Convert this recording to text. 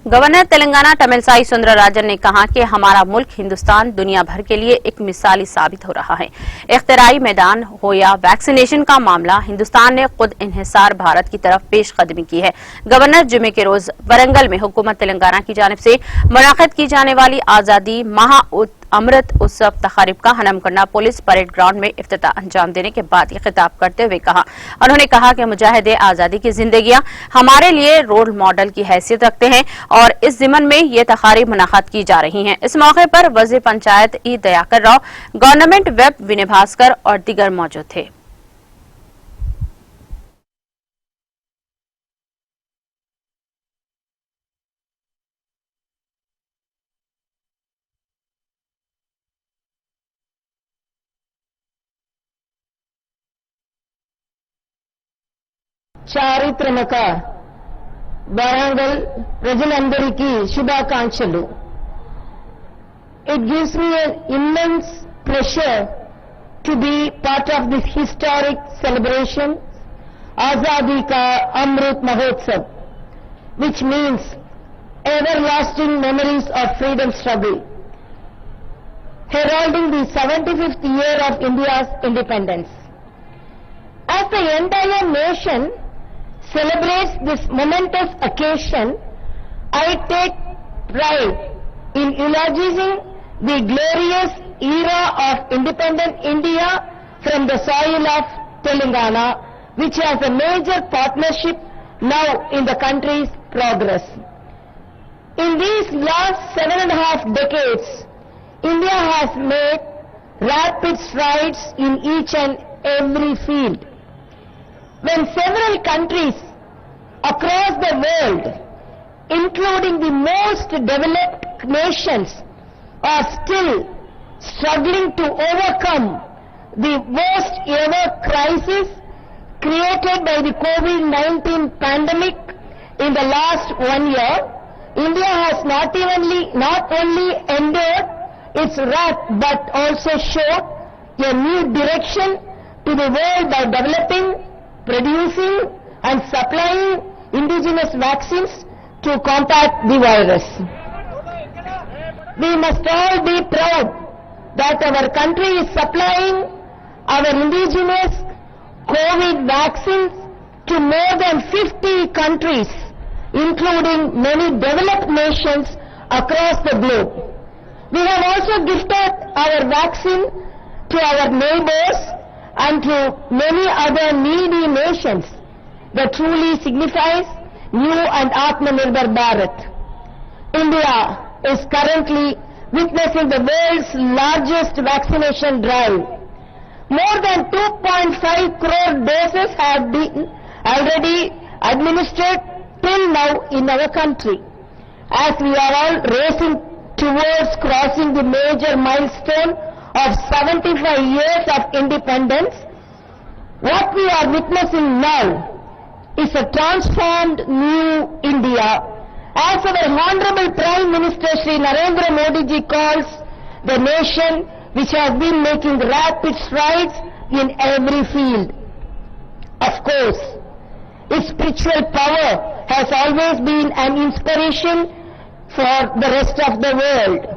Governor Telangana Tamilisai Soundararajan ने कहा कि हमारा मुल्क हिंदुस्तान दुनिया भर के लिए एक मिसाली साबित हो रहा है। इख्तिराई मैदान हो या वैक्सीनेशन का मामला, हिंदुस्तान ने खुद इन्हिसार भारत की तरफ पेशकदमी की है। गवर्नर जुमे के रोज वरंगल में हुकूमत तेलंगाना की जानिब से मुनाकिद की जाने वाली आजादी महा अमृत उत्सव तकारीब का हनम करना पुलिस परेड ग्राउंड में इफ्तिताह अंजाम देने के बाद ये खिताब करते हुए कहा। उन्होंने कहा कि मुजाहिदे आजादी की जिंदगियां हमारे लिए रोल मॉडल की हैसियत रखते हैं और इस जिमन में ये तकारीब मुनाकिद की जा रही हैं। इस मौके पर वज़ीर पंचायत ई दयाकर राव, गवर्नमेंट वेब विनय भास्कर और दीगर मौजूद थे। చారిత్రక వరంగల్ ప్రజలందరికీ శుభాకాంక్షలు. It gives me an immense pleasure to be part of this historic celebration, Azadi Ka Amrit Mahotsav, which means everlasting memories of freedom struggle, heralding the 75th year of India's independence. As the entire nation celebrates this momentous occasion, I take pride in eulogizing the glorious era of independent India from the soil of Telangana, which has a major partnership now in the country's progress. In these last 7.5 decades, India has made rapid strides in each and every field. When several countries across the world, including the most developed nations, are still struggling to overcome the worst ever crisis created by the COVID-19 pandemic in the last 1 year, India has not only endured its wrath but also showed a new direction to the world by developing, producing and supplying indigenous vaccines to combat the virus. We must all be proud that our country is supplying our indigenous COVID vaccines to more than 50 countries, including many developed nations across the globe. We have also gifted our vaccine to our neighbors and to many other needy nations. That truly signifies new and Atmanirbhar Bharat. India is currently witnessing the world's largest vaccination drive. More than 2.5 crore doses have been already administered till now in our country. As we are all racing towards crossing the major milestone of 75 years of independence, what we are witnessing now is a transformed new India. As our Honorable Prime Minister Shri Narendra Modi ji calls the nation which has been making rapid strides in every field. Of course, its spiritual power has always been an inspiration for the rest of the world.